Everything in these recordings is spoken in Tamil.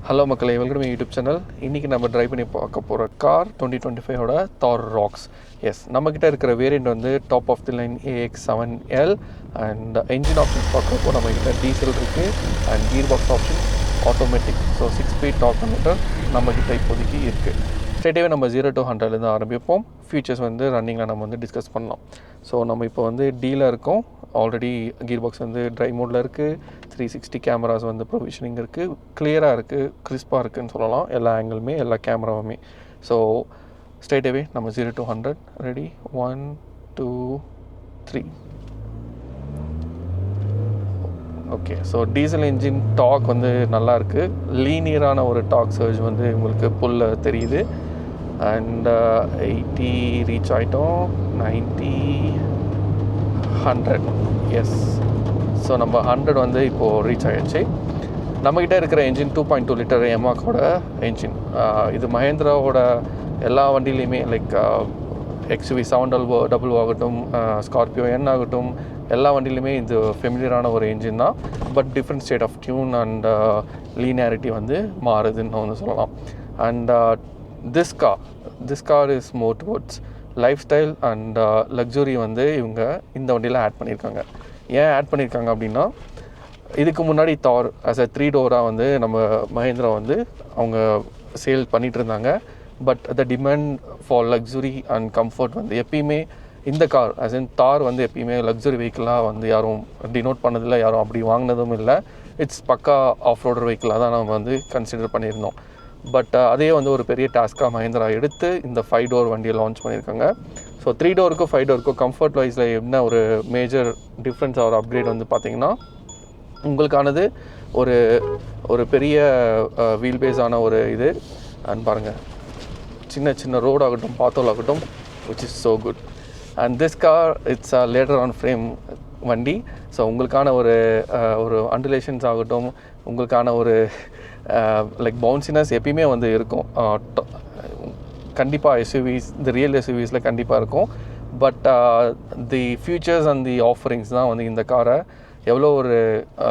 ஹலோ மக்களே, வெல்கம் யூடியூப் சேனல். இன்றைக்கி நம்ம ட்ரைவ் பண்ணி பார்க்க போகிற கார் 2025ஓட தார் ராக்ஸ். எஸ், நம்மக்கிட்ட இருக்கிற வேரியண்ட் வந்து top of the line AX7L. And engine options பார்க்குறப்போ நம்மக்கிட்ட டீசல் இருக்குது and gear box option automatic. So 6 speed டாப் கன்வெர்ட்டர் நம்மக்கிட்ட இப்போதைக்கு இருக்குது. ஸ்ட்ரெயிட்டாகவே நம்ம 0 to 100 ஆரம்பிப்போம். ஃபியூச்சர்ஸ் வந்து ரன்னிங்கில் நம்ம வந்து டிஸ்கஸ் பண்ணலாம். ஸோ நம்ம இப்போ வந்து டீலில் இருக்கோம். ஆல்ரெடி கியர் பாக்ஸ் வந்து ட்ரைவ் மோடில் இருக்குது. 360 கேமராஸ் வந்து ப்ரொவிஷனிங் இருக்குது. கிளியராக இருக்குது, கிறிஸ்பாக இருக்குதுன்னு சொல்லலாம். எல்லா ஆங்கிளுமே, எல்லா கேமராவுமே. ஸோ ஸ்ட்ரெயிட்டாகவே நம்ம 0 to 100 ready. 1 2 3. Okay, so diesel engine torque வந்து நல்லாயிருக்கு. லீனியரான ஒரு டாக் சர்ஜ் வந்து உங்களுக்கு புல்ல தெரியுது. அண்ட் 80 ரீச் ஆகிட்டோம். 90 100. எஸ், ஸோ நம்ம 100 வந்து இப்போது ரீச் ஆகிடுச்சு. நம்மக்கிட்ட இருக்கிற என்ஜின் 2.2 லிட்டர் எமாக்கோட என்ஜின். இது மஹேந்திராவோட எல்லா வண்டியிலையுமே லைக் XUV 700 ஆகட்டும், ஸ்கார்பியோ N ஆகட்டும், எல்லா வண்டியிலுமே இது ஃபெமிலியரான ஒரு என்ஜின் தான். But different state of tune and linearity வந்து மாறுதுன்னு வந்து சொல்லலாம். And this car is more towards lifestyle and luxury வந்து இவங்க இந்த வண்டியில் ஆட் பண்ணியிருக்காங்க. ஏன் ஆட் பண்ணியிருக்காங்க அப்படின்னா, இதுக்கு முன்னாடி தார் ஆஸ் அ 3 டோராக வந்து நம்ம மஹேந்திரா வந்து அவங்க சேல் பண்ணிகிட்டு இருந்தாங்க. But the demand for luxury and comfort வந்து எப்பயுமே இந்த கார் ஆஸ் இன் தார் வந்து எப்பயுமே லக்ஸுரி வெஹிக்கிளாக வந்து யாரும் டினோட் பண்ணதில்லை, யாரும் அப்படி வாங்கினதும் இல்லை. இட்ஸ் பக்கா ஆஃப் ரோடர் வெஹிக்கிளாக தான் நம்ம வந்து கன்சிடர் பண்ணியிருந்தோம். பட் அதே வந்து ஒரு பெரிய டாஸ்க்காக மஹேந்திரா எடுத்து இந்த 5 டோர் வண்டியை லான்ச் பண்ணியிருக்காங்க. ஸோ 3 டோருக்கும் 5 டோருக்கும் கம்ஃபர்ட் வைஸில் என்ன ஒரு மேஜர் டிஃப்ரென்ஸ் ஒரு அப்கிரேட் வந்து பார்த்திங்கன்னா, உங்களுக்கானது ஒரு பெரிய வீல் பேஸான ஒரு இது. அண்ட் பாருங்கள், சின்ன சின்ன ரோடு ஆகட்டும், பாத்தோல் ஆகட்டும், which is so good. And this car it's later on frame வண்டி. ஸோ உங்களுக்கான ஒரு அண்டுலேஷன்ஸ் ஆகட்டும், உங்களுக்கான ஒரு லைக் பவுன்சினஸ் எப்பயுமே வந்து இருக்கும். கண்டிப்பாக எஸ்யூவிஸ், இந்த ரியல் எஸ்யூவிஸில் கண்டிப்பாக இருக்கும். But the futures and the offerings தான் வந்து இந்த காரை எவ்வளோ ஒரு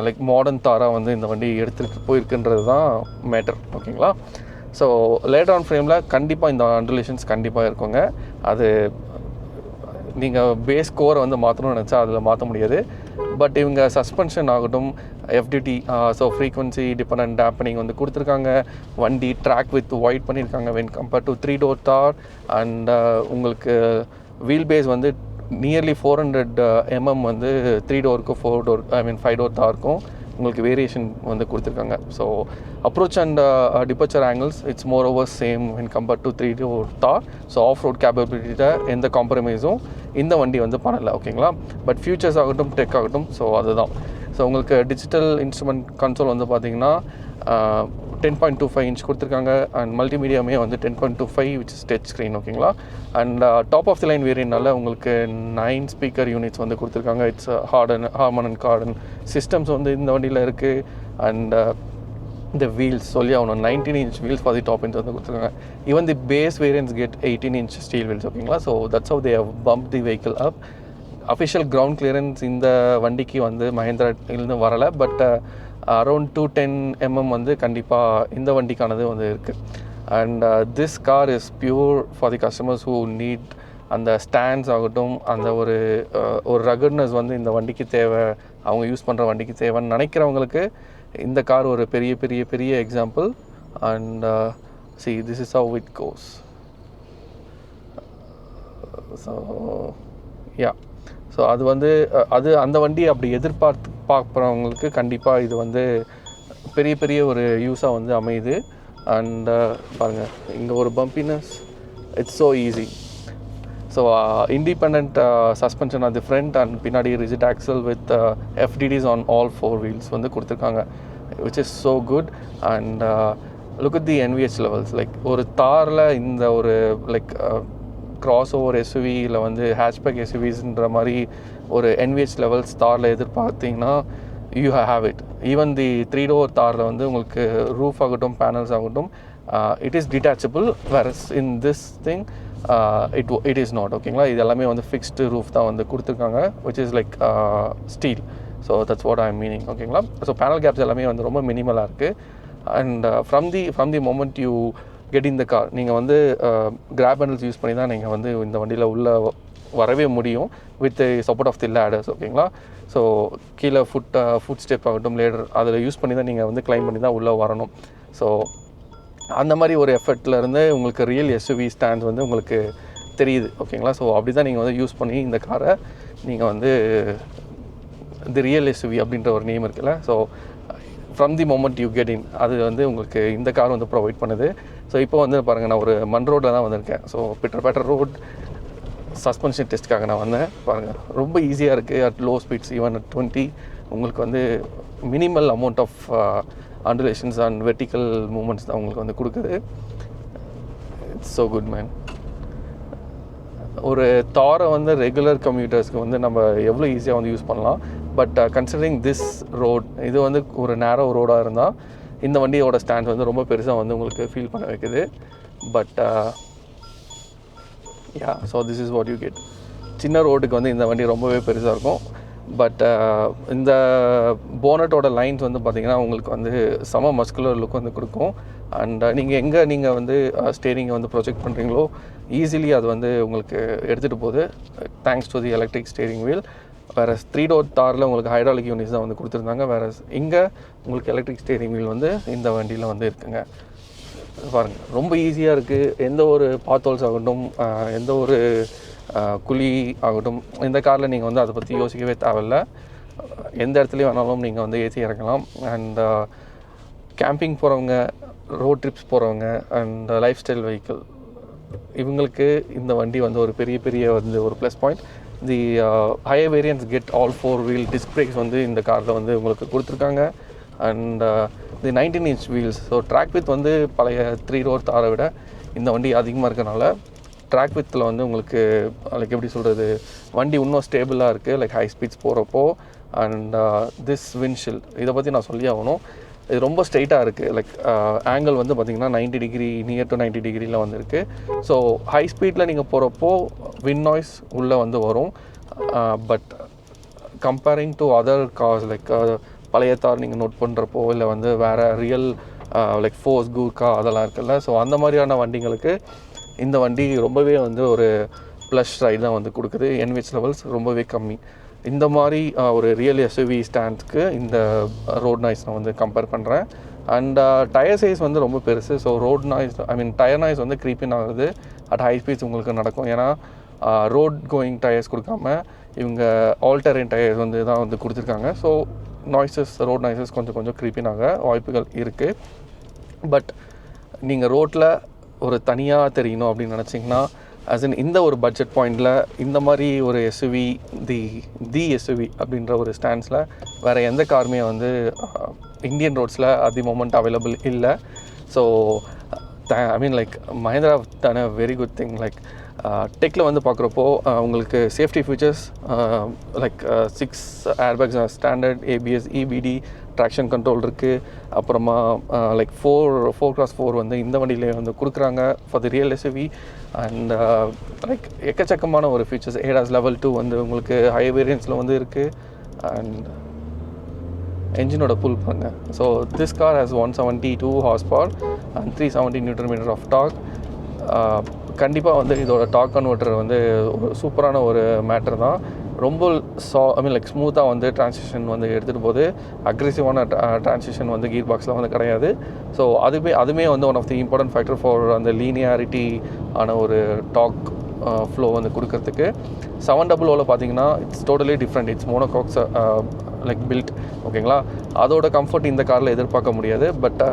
லைக் மாடர்ன் தாராக வந்து இந்த வண்டி எடுத்துகிட்டு போயிருக்குன்றது தான் மேட்டர். ஓகேங்களா? ஸோ லேட்டர் ஆன் ஃப்ரேமில் கண்டிப்பாக இந்த அண்டுலேஷன்ஸ் கண்டிப்பாக இருக்குங்க. அது நீங்கள் பேஸ் கோரை வந்து மாற்றணும்னு நினச்சா அதில் மாற்ற முடியாது. பட் இவங்க சஸ்பென்ஷன் ஆகட்டும், FDT ஸோ ஃப்ரீக்வன்சி டிபெண்டன்ட் டேம்பனிங் வந்து கொடுத்துருக்காங்க. வண்டி ட்ராக் வித் ஒயிட் பண்ணியிருக்காங்க வென் கம்பேர்ட் டு 3 டோர் தார். அண்ட் உங்களுக்கு வீல் பேஸ் வந்து நியர்லி 400 mm வந்து 3 டோருக்கும் 5 டோர் தாருக்கும் உங்களுக்கு வேரியேஷன் வந்து கொடுத்துருக்காங்க. So approach and departure angles it's more over same when compared to 3 door Thar. So off road கேப்பபிலிட்டியில் எந்த காம்ப்ரமைஸும் இந்த வண்டி வந்து பண்ணலை. ஓகேங்களா? பட் ஃபியூச்சர்ஸ் ஆகட்டும், டெக் ஆகட்டும், ஸோ அதுதான். ஸோ உங்களுக்கு டிஜிட்டல் இன்ஸ்ட்ருமெண்ட் கன்சோல் வந்து பார்த்திங்கன்னா 10.25 inch கொடுத்துருக்காங்க. அண்ட் மல்டிமீடியாமே வந்து 10.25 விச் இஸ் டச் ஸ்க்ரீன். ஓகேங்களா? And top of the line வேரியன்ட்னால உங்களுக்கு 9 ஸ்பீக்கர் யூனிட்ஸ் வந்து கொடுத்துருக்காங்க. இட்ஸ் ஹார்மன் அண்ட் கார்டன் சிஸ்டம்ஸ் வந்து இந்த வண்டியில் இருக்குது. அண்ட் இந்த வீல்ஸ் சொல்லி ஆகணும், 19 inch wheels for the top inch வந்து கொடுத்துருக்காங்க. Even the base variants get 18 inch steel wheels. ஓகேங்களா? So that's how they have bump the vehicle up. Official ground clearance இந்த வண்டிக்கு வந்து மஹேந்திராலேருந்து வரலை. பட் அரௌண்ட் 210 mm வந்து கண்டிப்பாக இந்த வண்டிக்கானது வந்து இருக்குது. And this car is pure for the customers who need அந்த ஸ்டாண்ட்ஸ் ஆகட்டும், அந்த ஒரு ரகட்னஸ் வந்து இந்த வண்டிக்கு தேவை, அவங்க யூஸ் பண்ணுற வண்டிக்கு தேவைன்னு நினைக்கிறவங்களுக்கு இந்த கார் ஒரு பெரிய பெரிய பெரிய example. And see, this is how it goes. So yeah, so அது வந்து அந்த வண்டி அப்படி பார்க்குறவங்களுக்கு கண்டிப்பாக இது வந்து பெரிய பெரிய ஒரு யூஸாக வந்து அமையுது. அண்ட் பாருங்கள், இங்கே ஒரு bumpiness, it's so easy. So independent suspension on the front and பின்னாடி rigid axle with FDDs on all 4 wheels வந்து கொடுத்துருக்காங்க, which is so good. And look at the NVH levels. Like ஒரு தாரில் இந்த ஒரு லைக் கிராஸ் ஓவர் எஸ்யூவியில் வந்து ஹேட்ச்பேக் எஸ்யூவிஸ்ன்ற மாதிரி ஒரு NVH லெவல்ஸ் தாரில் எதிர்பார்த்திங்கன்னா you have it. Even the 3 door தாரில் வந்து உங்களுக்கு ரூஃப் ஆகட்டும், பேனல்ஸ் ஆகட்டும், it is detachable. Whereas in this thing it is not. ஓகேங்களா? இது எல்லாமே வந்து ஃபிக்ஸ்டு ரூஃப் தான் வந்து கொடுத்துருக்காங்க, which is like steel. So that's what I meaning. ஓகேங்களா? ஸோ பேனல் கேப்ஸ் எல்லாமே வந்து ரொம்ப மினிமலாக இருக்குது. And from the moment you get in the car, நீங்கள் வந்து கிராப் ஹேண்டில்ஸ் யூஸ் பண்ணி தான் நீங்கள் வந்து இந்த வண்டியில் உள்ளே வரவே முடியும் with support of the ladders. ஓகேங்களா? ஸோ கீழே ஃபுட் ஸ்டெப் ஆகட்டும், லேடர் அதில் யூஸ் பண்ணி தான் நீங்கள் வந்து கிளைம் பண்ணி தான் உள்ளே வரணும். ஸோ அந்த மாதிரி ஒரு எஃபர்ட்லேருந்து உங்களுக்கு ரியல் எஸ்யூவி ஸ்டாண்ட்ஸ் வந்து உங்களுக்கு தெரியுது. ஓகேங்களா? ஸோ அப்படி தான் நீங்கள் வந்து யூஸ் பண்ணி இந்த காரை நீங்கள் வந்து தி ரியல் எஸ்யூவி அப்படின்ற ஒரு நேம் இருக்குல்ல, so from the moment you get இன் அது வந்து உங்களுக்கு இந்த கார் வந்து ப்ரொவைட் பண்ணுது. ஸோ இப்போ வந்து பாருங்கள், நான் ஒரு மண் ரோட்டில் தான் வந்திருக்கேன். ஸோ பிட்டர் ரோட் சஸ்பென்ஷன் டெஸ்ட்டுக்காக நான் வந்தேன். பாருங்கள், ரொம்ப ஈஸியாக இருக்குது. At low speeds even at 20 உங்களுக்கு வந்து minimal amount of undulations and vertical movements தான் உங்களுக்கு வந்து கொடுக்குது. It's so good man. ஒரு தாரை வந்து ரெகுலர் கம்யூட்டர்ஸ்க்கு வந்து நம்ம எவ்வளோ ஈஸியாக வந்து யூஸ் பண்ணலாம். பட் கன்சிடரிங் திஸ் ரோட், இது வந்து ஒரு நேரோ ரோடாக இருந்தால் இந்த வண்டியோட ஸ்டாண்ட் வந்து ரொம்ப பெருசாக வந்து உங்களுக்கு ஃபீல் பண்ண வைக்குது. But yeah, so this is what you get. சின்ன ரோடுக்கு வந்து இந்த வண்டி ரொம்பவே பெருசாக இருக்கும். பட் இந்த போனட்டோட லைன்ஸ் வந்து பார்த்திங்கன்னா உங்களுக்கு வந்து செம மஸ்குலர் லுக் வந்து கொடுக்கும். அண்ட் நீங்கள் வந்து ஸ்டேரிங்கை வந்து ப்ரொஜெக்ட் பண்ணுறீங்களோ ஈஸிலி அது வந்து உங்களுக்கு எடுத்துகிட்டு போகுது, thanks to the electric steering wheel. வேறு 3 டோர் தாரில் உங்களுக்கு ஹைட்ராலிக் யூனிட்ஸ் தான் வந்து கொடுத்துருந்தாங்க. வேறு இங்கே உங்களுக்கு எலக்ட்ரிக் ஸ்டேரிங் வீல் வந்து இந்த வண்டியில் வந்து இருக்குங்க. பாருங்கள், ரொம்ப ஈஸியாக இருக்குது. எந்த ஒரு பாத்தோல்ஸ் ஆகட்டும், எந்த ஒரு குழி ஆகட்டும், இந்த காரில் நீங்கள் வந்து அதை பற்றி யோசிக்கவே தேவையில்ல. எந்த இடத்துலையும் வேணாலும் நீங்கள் வந்து ஏற்றி இறக்கலாம். அண்ட் கேம்பிங் போகிறவங்க, ரோட் ட்ரிப்ஸ் போகிறவங்க அண்ட் லைஃப் ஸ்டைல் வெஹிக்கிள், இவங்களுக்கு இந்த வண்டி வந்து ஒரு பெரிய வந்து ஒரு plus point. The higher variants get all 4 wheel disc brakes வந்து இந்த காரில் வந்து உங்களுக்கு கொடுத்துருக்காங்க. And the 19 inch wheels. So track with வந்து பழைய 3 டோர் தாரை விட இந்த வண்டி அதிகமாக இருக்கனால ட்ராக் வித்தில் வந்து உங்களுக்கு லைக் எப்படி சொல்கிறது, வண்டி இன்னும் ஸ்டேபிளாக இருக்குது லைக் ஹை ஸ்பீட்ஸ் போகிறப்போ. அண்ட் திஸ் விண்ட்ஷீல்ட், இதை பற்றி நான் சொல்லி ஆகணும். இது ரொம்ப ஸ்ட்ரைட்டாக இருக்குது. லைக் ஆங்கிள் வந்து பார்த்திங்கன்னா 90 டிகிரி, நியர் டு 90 டிகிரியில் வந்து இருக்குது. ஸோ ஹை ஸ்பீடில் நீங்கள் போகிறப்போ விண்ட் நாய்ஸ் உள்ளே வந்து வரும். But comparing to other cars like பழைய தார் நீங்கள் நோட் பண்ணுறப்போ, இல்லை வந்து வேறு ரியல் லைக் ஃபோர்ஸ், கூர்கா அதெல்லாம் இருக்குல்ல, ஸோ அந்த மாதிரியான வண்டிங்களுக்கு இந்த வண்டி ரொம்பவே வந்து ஒரு ப்ளஷ் ரைட் தான் வந்து கொடுக்குது. என்விச் லெவல்ஸ் ரொம்பவே கம்மி. இந்த மாதிரி ஒரு ரியல் எஸ்யூவி ஸ்டாண்ட்ஸ்க்கு இந்த ரோட் நாய்ஸ் நான் வந்து கம்பேர் பண்ணுறேன். அண்ட் டயர் சைஸ் வந்து ரொம்ப பெருசு. So road noise tyre noise வந்து க்ரீப்பின் ஆகுது அட் ஹை ஸ்பீட்ஸ் உங்களுக்கு நடக்கும். ஏன்னா ரோட் கோயிங் டயர்ஸ் கொடுக்காம இவங்க ஆல்டரின் டயர்ஸ் வந்து தான் வந்து கொடுத்துருக்காங்க. ஸோ ரோட் நாய்ஸஸ் கொஞ்சம் க்ரீப்பின் ஆக வாய்ப்புகள் இருக்குது. பட் நீங்கள் ரோட்டில் ஒரு தனியாக தெரியணும் அப்படின்னு நினச்சிங்கன்னா, இந்த ஒரு பட்ஜெட் பாயிண்டில் இந்த மாதிரி ஒரு எஸ்யூவி, தி எஸ்யூவி அப்படின்ற ஒரு ஸ்டாண்ட்ஸில் வேறு எந்த காருமே வந்து இந்தியன் ரோட்ஸில் அட் தி மொமெண்ட் அவைலபிள் இல்லை. So like Mahindra done a very good thing. Like டெக்கில் வந்து பார்க்குறப்போ உங்களுக்கு safety features like 6 airbags standard, ABS, EBD, traction control இருக்குது. அப்புறமா லைக் 4x4 வந்து இந்த வண்டியிலே வந்து கொடுக்குறாங்க for the real SUV. And like எக்கச்சக்கமான ஒரு ஃபீச்சர்ஸ். ADAS level 2 வந்து உங்களுக்கு ஹை வேரியன்ஸில் வந்து இருக்குது. அண்ட் என்ஜினோட புல் பாருங்க. So this car has 172 horsepower and 370 Nm of torque. கண்டிப்பாக வந்து இதோட டார்க் கன்வெர்ட்டர் வந்து ஒரு சூப்பரான ஒரு மேட்டர் தான். ரொம்ப லைக் ஸ்மூத்தாக வந்து டிரான்சிஷன் வந்து எடுத்துகிட்டு போகுது. அக்ரெசிவான டிரான்சிஷன் வந்து கீர் பாக்ஸில் வந்து கிடையாது. ஸோ அதுவுமே வந்து one of the important factor for அந்த லீனியாரிட்டி ஆன ஒரு டார்க் ஃப்ளோ வந்து கொடுக்கறதுக்கு. 700 பார்த்தீங்கன்னா it's totally different. It's monocoque like built. ஓகேங்களா? அதோட கம்ஃபர்ட் இந்த காரில் எதிர்பார்க்க முடியாது. பட்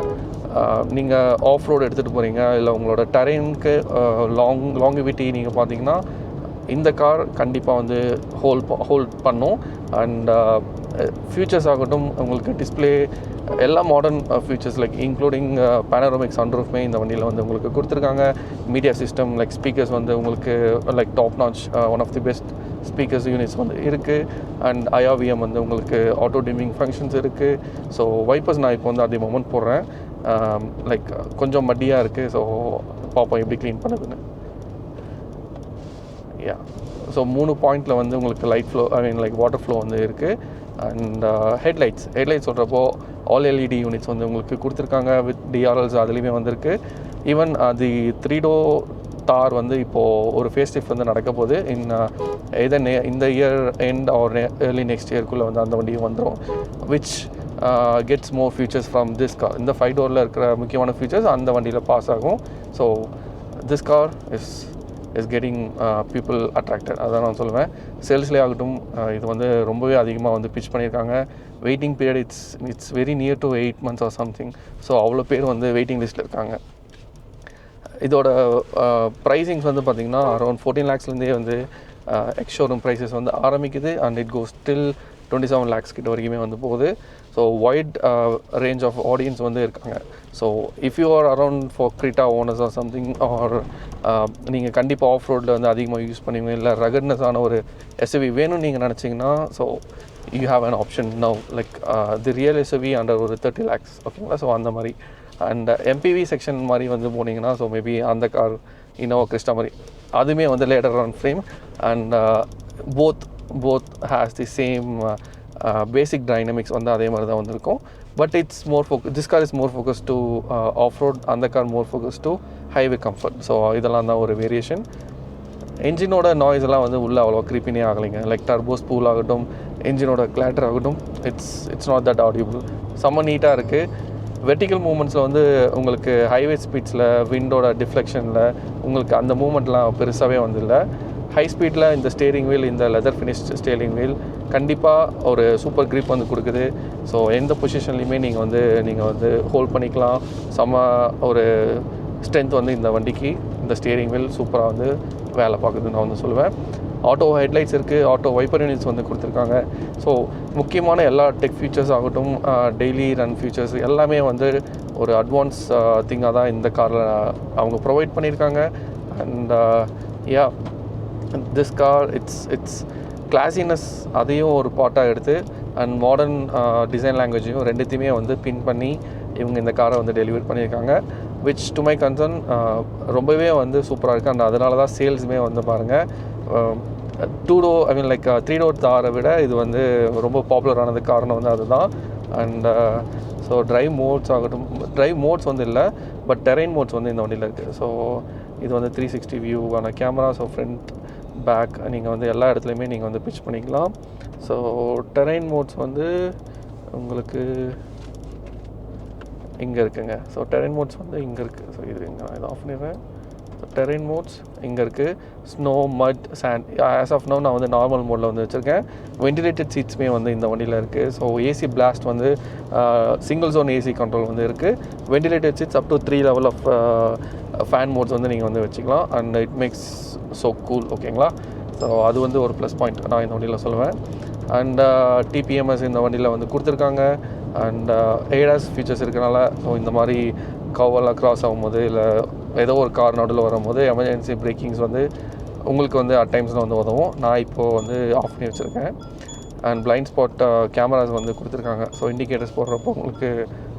நீங்கள் ஆஃப் ரோடு எடுத்துகிட்டு போகிறீங்க, இல்லை உங்களோட டெரெயினுக்கு லாங்கிவிட்டி நீங்கள் பார்த்தீங்கன்னா இந்த கார் கண்டிப்பாக வந்து ஹோல்ட் பண்ணும். அண்ட் ஃபியூச்சர்ஸ் ஆகட்டும், உங்களுக்கு டிஸ்பிளே எல்லா modern features like including panoramic சன்ரூஃப்மே இந்த வண்டியில் வந்து உங்களுக்கு கொடுத்துருக்காங்க. மீடியா சிஸ்டம் லைக் ஸ்பீக்கர்ஸ் வந்து உங்களுக்கு like top notch one of the best speakers units வந்து இருக்குது. அண்ட் IRVM வந்து உங்களுக்கு ஆட்டோ டிமிங் ஃபங்க்ஷன்ஸ் இருக்குது. ஸோ வைப்பர்ஸ் நான் இப்போ வந்து அதே மொமெண்ட் போடுறேன். லைக் கொஞ்சம் மட்டியாக இருக்குது. ஸோ பார்ப்போம் எப்படி க்ளீன் பண்ணுதுன்னு. ஸோ 3 பாயிண்டில் வந்து உங்களுக்கு light flow like water flow வந்து இருக்குது. அண்ட் ஹெட்லைட்ஸ் சொல்கிறப்போ ஆல் எல்இடி யூனிட்ஸ் வந்து உங்களுக்கு கொடுத்துருக்காங்க வித் டிஆர்எல்ஸ் அதுலேயுமே வந்திருக்கு. ஈவன் தி 3-door தார் வந்து இப்போது ஒரு ஃபேஸ் லிஃப்ட் வந்து நடக்க போகுது இந்த year end or early next இயர்க்குள்ளே வந்து அந்த வண்டியும் வந்துடும், which gets more features from this car. இந்த 5 டோரில் இருக்கிற முக்கியமான ஃபியூச்சர்ஸ் அந்த வண்டியில் பாஸ் ஆகும். So this car is getting people attracted, அதான் நான் சொல்லுவேன். சேல்ஸ்லேயே ஆகட்டும் இது வந்து ரொம்பவே அதிகமாக வந்து பிச் பண்ணியிருக்காங்க. Waiting period it's very near to 8 months or something. So அவ்வளோ பேர் வந்து வெயிட்டிங் லிஸ்ட்டில் இருக்காங்க. இதோட ப்ரைஸிங்ஸ் வந்து பார்த்திங்கன்னா அரௌண்ட் 14 lakhsலேருந்தே வந்து எக்ஸ் ஷோரூம் ப்ரைஸஸ் வந்து ஆரம்பிக்குது. And it goes still 27 lakhs கிட்ட வரைக்குமே வந்து போகுது. So wide range of audience வந்து இருக்காங்க. So if you are around for Creta owners or something or நீங்கள் கண்டிப்பாக ஆஃப் ரோடில் வந்து அதிகமாக யூஸ் பண்ணுவீங்க, இல்லை ரகட்னஸான ஒரு எஸ்யூவி வேணும்னு நீங்கள் நினச்சிங்கன்னா so you have an option now like the real SUV under ஒரு 30 lakhs ஓகேங்களா. ஸோ அந்த மாதிரி அண்ட் எம்பிவி செக்ஷன் மாதிரி வந்து போனீங்கன்னா ஸோ மேபி அந்த கார் இனோவா கிறிஸ்டா மாதிரி அதுவுமே வந்து later on frame and both has the same basic dynamics வந்து அதே மாதிரி தான் வந்திருக்கும். But it's this car is more focus to off road, அந்த car more focus to highway comfort. So இதெல்லாம் தான் ஒரு வேரியேஷன். என்ஜினோட நாய்ஸ் எல்லாம் வந்து உள்ளே அவ்வளோ க்ரீப்பினே ஆகலைங்க. லைக் டர்போ ஸ்பூல் ஆகட்டும், என்ஜினோட கிளாட்டர் ஆகட்டும், இட்ஸ் நாட் தட் ஆடியபிள். செம்ம நீட்டாக இருக்குது. வெர்டிக்கல் மூமெண்ட்ஸில் வந்து உங்களுக்கு ஹைவே ஸ்பீட்ஸில் விண்டோட டிஃப்ளெக்ஷனில் உங்களுக்கு அந்த மூமெண்ட்லாம் பெருசாகவே வந்து இல்லை. ஹை ஸ்பீடில் இந்த ஸ்டேரிங் வீல், இந்த லெதர் ஃபினிஷ்ட் ஸ்டேரிங் வீல் கண்டிப்பாக ஒரு சூப்பர் க்ரிப் வந்து கொடுக்குது. ஸோ எந்த பொசிஷன்லையுமே நீங்கள் வந்து ஹோல்ட் பண்ணிக்கலாம். செம்ம ஒரு ஸ்ட்ரென்த் வந்து இந்த வண்டிக்கு இந்த ஸ்டேரிங் வீல் சூப்பராக வந்து வேலை பார்க்குதுன்னு நான் வந்து சொல்லுவேன். ஆட்டோ ஹெட்லைட்ஸ் இருக்குது, ஆட்டோ வைப்பர் யூனிட்ஸ் வந்து கொடுத்துருக்காங்க. ஸோ முக்கியமான எல்லா டெக் ஃபீச்சர்ஸ் ஆகட்டும், டெய்லி ரன் ஃபீச்சர்ஸ் எல்லாமே வந்து ஒரு அட்வான்ஸ் திங்காக தான் இந்த காரில் அவங்க ப்ரொவைட் பண்ணியிருக்காங்க. And this car it's glossiness அதையும் ஒரு பார்ட்டாக எடுத்து அண்ட் மாடர்ன் டிசைன் லாங்குவேஜையும் ரெண்டுத்தையுமே வந்து பின் பண்ணி இவங்க இந்த காரை வந்து டெலிவரி பண்ணியிருக்காங்க. விச் டு மை கன்சர்ன் ரொம்பவே வந்து சூப்பராக இருக்குது. அண்ட் அதனால தான் சேல்ஸுமே வந்து பாருங்கள் 3-door தாரை விட இது வந்து ரொம்ப பாப்புலரானது காரணம் வந்து அதுதான். அண்ட் ஸோ ட்ரைவ் மோட்ஸ் வந்து இல்லை, பட் டெரைன் மோட்ஸ் வந்து இந்த வண்டியில் இருக்குது. ஸோ இது வந்து 360 வியூவான கேமரா. ஸோ ஃப்ரண்ட் பேக் நீங்கள் வந்து எல்லா இடத்துலையுமே நீங்கள் வந்து பிச் பண்ணிக்கலாம். ஸோ டெரைன் மோட்ஸ் வந்து உங்களுக்கு இங்கே இருக்குங்க. ஸோ டெரைன் மோட்ஸ் வந்து இங்கே இருக்குது. ஸோ இது நான் இதை ஆஃப் பண்ணிடுறேன். டெரைன் மோட்ஸ் இங்கே இருக்குது. ஸ்னோ, மட், சாண்ட். ஆஸ் ஆஃப் நவ் நான் வந்து நார்மல் மோடில் வந்து வச்சுருக்கேன். வென்டிலேட்டட் சீட்ஸுமே வந்து இந்த வண்டியில் இருக்குது. ஸோ ஏசி பிளாஸ்ட் வந்து சிங்கிள் ஜோன் ஏசி கண்ட்ரோல் வந்து இருக்குது. Ventilated seats up to 3 level of fan modes வந்து நீங்கள் வந்து வச்சுக்கலாம். And it makes so cool ஓகேங்களா. ஸோ அது வந்து ஒரு ப்ளஸ் பாயிண்ட் நான் இந்த வண்டியில் சொல்லுவேன். அண்ட் டிபிஎம்எஸ் இந்த வண்டியில் வந்து கொடுத்துருக்காங்க. அண்ட் ஏடாஸ் ஃபீச்சர்ஸ் இருக்கிறனால ஸோ இந்த மாதிரி கவெல்லாம் க்ராஸ் ஆகும்போது இல்லை ஏதோ ஒரு கார் நடுவில் வரும்போது எமர்ஜென்சி பிரேக்கிங்ஸ் வந்து உங்களுக்கு வந்து அட் டைம்ஸில் வந்து உதவும். நான் இப்போது வந்து ஆஃப் பண்ணி வச்சுருக்கேன். அண்ட் பிளைண்ட் ஸ்பாட் கேமராஸ் வந்து கொடுத்துருக்காங்க. ஸோ இண்டிகேட்டர்ஸ் போடுறப்போ உங்களுக்கு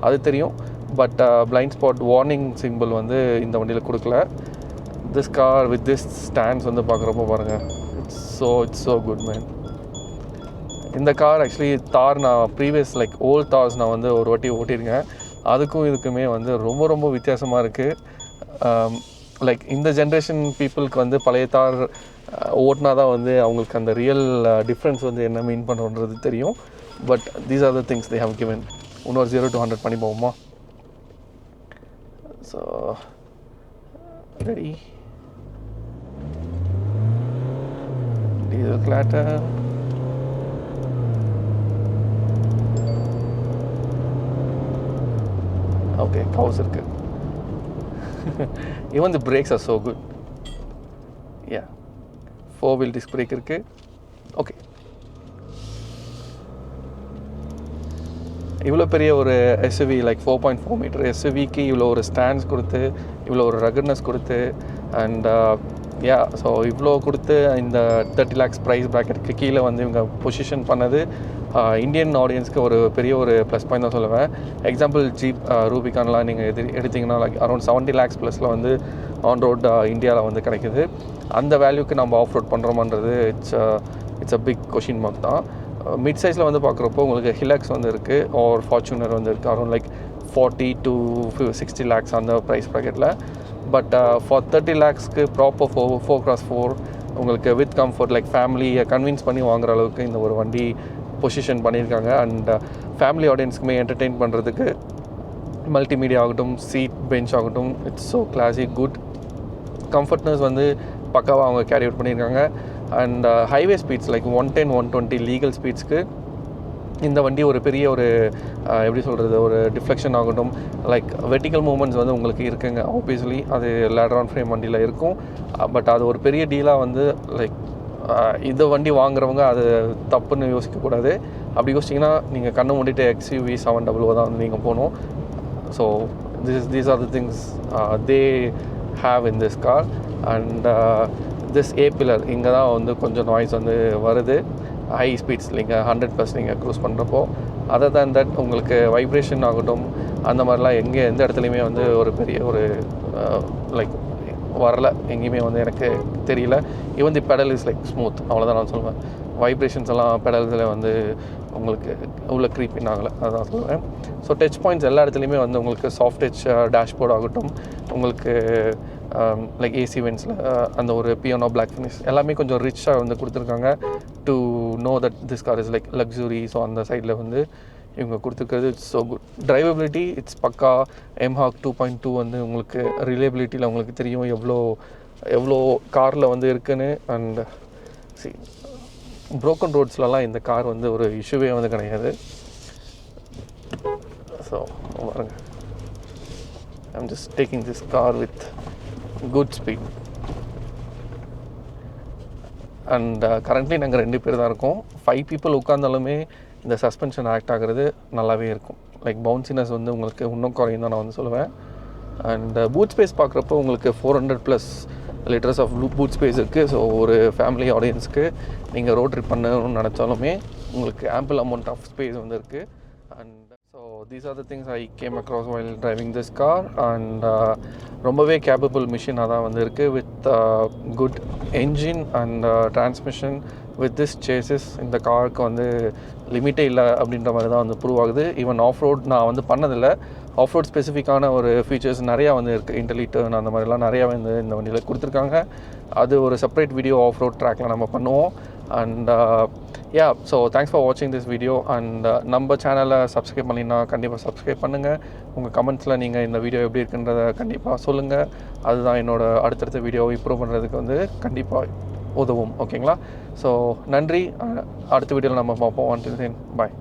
அது தெரியும். But blind spot warning simple வந்து இந்த வண்டியில் கொடுக்கல. This car with this stands வந்து பார்க்குறப்போ பாருங்கள், இட்ஸ் ஸோ குட் மேன். இந்த கார் ஆக்சுவலி தார் நான் ப்ரீவியஸ் ஓல்ட் தார்ஸ் நான் வந்து ஒரு வாட்டி ஓட்டியிருக்கேன். அதுக்கும் இதுக்குமே வந்து ரொம்ப ரொம்ப வித்தியாசமாக இருக்குது. இந்த ஜென்ரேஷன் பீப்புளுக்கு வந்து பழைய தார் ஓட்டினா தான் வந்து அவங்களுக்கு அந்த ரியல் டிஃப்ரென்ஸ் வந்து என்ன மீன் பண்ணுறது தெரியும். But these are the things they have given. இன்னொரு 0 to 100 பண்ணி போவோமா? So ready. Diesel clatter, okay, கவுஸ் இருக்கு. Even the brakes are so good. Yeah, 4-wheel disc brake இருக்கு. ஓகே, இவ்வளோ பெரிய ஒரு எஸ்யூவி 4.4 மீட்டர் எஸ்யூவிக்கு இவ்வளோ ஒரு ஸ்டாண்ட்ஸ் கொடுத்து இவ்வளோ ஒரு ரகட்னஸ் கொடுத்து அண்ட் ஸோ இவ்வளோ கொடுத்து இந்த 30 lakhs ப்ரைஸ் ப்ராக்கெட்டுக்கு கீழே வந்து இவங்க பொசிஷன் பண்ணது இந்தியன் ஆடியன்ஸ்க்கு ஒரு பெரிய ஒரு ப்ளஸ் பாயிண்ட் தான் சொல்லுவேன். எக்ஸாம்பிள் ஜீப் ரூபிகான்லாம் நீங்கள் எடுத்திங்கன்னா அரௌண்ட் 70 lakhs ப்ளஸில் வந்து ஆன் ரோட் இந்தியாவில் வந்து கிடைக்குது. அந்த வேல்யூக்கு நம்ம ஆஃப் ரோட் பண்ணுறோமான்றது it's a big question mark தான். மிட் சைஸில் வந்து பார்க்குறப்போ உங்களுக்கு ஹிலாக்ஸ் வந்து இருக்குது ஆர் ஃபார்ச்சுனர் வந்து இருக்குது அரௌண்ட் லைக் 40 to 60 lakhs அந்த ப்ரைஸ் ப்ராக்கெட்டில். பட் ஃபார் 30 lakhsக்கு ப்ராப்பர் 4x4 உங்களுக்கு வித் கம்ஃபர்ட் லைக் ஃபேமிலியை கன்வின்ஸ் பண்ணி வாங்குற அளவுக்கு இந்த ஒரு வண்டி பொசிஷன் பண்ணியிருக்காங்க. அண்ட் ஃபேமிலி ஆடியன்ஸுக்குமே என்டர்டெயின் பண்ணுறதுக்கு மல்டிமீடியா ஆகட்டும், சீட் பெஞ்ச் ஆகட்டும், it's so classic good. Comfortness வந்து பக்காவாக அவங்க கேரி அவுட் பண்ணியிருக்காங்க. அண்ட் ஹைவே ஸ்பீட்ஸ் லைக் 110, 120 லீகல் ஸ்பீட்ஸ்க்கு இந்த வண்டி ஒரு பெரிய ஒரு எப்படி சொல்கிறது, ஒரு டிஃப்ளெக்ஷன் ஆகட்டும், லைக் வெர்டிக்கல் மூமெண்ட்ஸ் வந்து உங்களுக்கு இருக்குங்க. ஆப்வியஸ்லி அது லேடர் ஆன் ஃப்ரேம் வண்டியில் இருக்கும். பட் அது ஒரு பெரிய டீலாக வந்து லைக் இந்த வண்டி வாங்குறவங்க அது தப்புன்னு யோசிக்கக்கூடாது. அப்படி யோசிச்சிங்கன்னா நீங்கள் கண்ணை மூடிட்டு XUV 700 தான் வந்து நீங்கள் போகணும். So these are the things they have in this car. And this A pillar இங்கே தான் வந்து கொஞ்சம் நாய்ஸ் வந்து வருது ஹை ஸ்பீட்ஸ் நீங்கள் 100+ நீங்கள் க்ரூஸ் பண்ணுறப்போ. அதர் தேன் தட் உங்களுக்கு வைப்ரேஷன் ஆகட்டும் அந்த மாதிரிலாம் எந்த இடத்துலையுமே வந்து ஒரு பெரிய ஒரு லைக் வரலை, எங்கேயுமே வந்து எனக்கு தெரியல. Even the pedal is like smooth, அவ்வளோதான் நான் சொல்லுவேன். வைப்ரேஷன்ஸ் எல்லாம் பெடல்ஸில் வந்து உங்களுக்கு உள்ள க்ரீப்பின் ஆகலை, அதுதான் சொல்லுவேன். ஸோ டச் பாயிண்ட்ஸ் எல்லா இடத்துலையுமே வந்து உங்களுக்கு சாஃப்ட் டச் டேஷ்போர்ட் ஆகட்டும், உங்களுக்கு லைக் ஏசி வென்ட்ஸில் அந்த ஒரு பியானோ பிளாக் ஃபினிஷ் எல்லாமே கொஞ்சம் ரிச்சாக வந்து கொடுத்துருக்காங்க. To know that this car is like luxury. So அந்த சைடில் வந்து இவங்க கொடுத்துருக்கிறது it's so good. Drivability it's பக்கா. MHawk 2.2 வந்து உங்களுக்கு ரிலேபிலிட்டியில் உங்களுக்கு தெரியும் எவ்வளோ காரில் வந்து இருக்குன்னு. அண்ட் ப்ரோக்கன் ரோட்ஸ்லலாம் இந்த கார் வந்து ஒரு இஷ்யூவே வந்து கிடையாது. ஸோ பாருங்க, I'm just taking this car with good speed. And currently நாங்கள் 2 பேர் தான் இருக்கோம். 5 people உட்காந்தாலுமே இந்த சஸ்பென்ஷன் ஆக்ட் ஆகிறது நல்லாவே இருக்கும். லைக் பவுன்சினஸ் வந்து உங்களுக்கு இன்னும் குறையும் தான் நான் வந்து சொல்லுவேன். அண்ட் பூட் ஸ்பேஸ் பார்க்குறப்போ உங்களுக்கு 400+ liters ஆஃப் பூட் ஸ்பேஸ் இருக்குது. ஸோ ஒரு ஃபேமிலி ஆடியன்ஸ்க்கு நீங்கள் ரோட் ட்ரிப் பண்ணணும்னு நினச்சாலுமே உங்களுக்கு ஆம்பிள் அமௌண்ட் ஆஃப் ஸ்பேஸ் வந்து இருக்குது. And so these are the things I came across while driving this car. And ரொம்பவே கேப்பபிள் மிஷினாக தான் வந்து இருக்குது with good engine and transmission. With this chases இந்த காருக்கு வந்து லிமிட்டே இல்லை அப்படின்ற மாதிரி தான் வந்து ப்ரூவ் ஆகுது. ஈவன் ஆஃப் ரோட் நான் வந்து பண்ணதில்லை. ஆஃப் ரோட் ஸ்பெசிஃபிக்கான ஒரு ஃபீச்சர்ஸ் நிறையா வந்து இருக்குது. இன்டெலிட்டர்ன் அந்த மாதிரிலாம் நிறையா வந்து இந்த வண்டியில் கொடுத்துருக்காங்க. அது ஒரு செப்பரேட் வீடியோ ஆஃப் ரோட் ட்ராக்கில் நம்ம பண்ணுவோம். அண்ட் ஸோ தேங்க்ஸ் ஃபார் வாட்சிங் திஸ் வீடியோ. அண்ட் நம்ம சேனலை சப்ஸ்கிரைப் பண்ணினா கண்டிப்பாக சப்ஸ்கிரைப் பண்ணுங்கள். உங்கள் கமெண்ட்ஸில் நீங்கள் இந்த வீடியோ எப்படி இருக்குன்றதை கண்டிப்பாக சொல்லுங்கள். அதுதான் என்னோடய அடுத்தடுத்த வீடியோவை இம்ப்ரூவ் பண்ணுறதுக்கு வந்து கண்டிப்பாக உதவும். ஓகேங்களா? ஸோ நன்றி. அடுத்த வீடியோவில் நம்ம பார்ப்போம். until then, bye.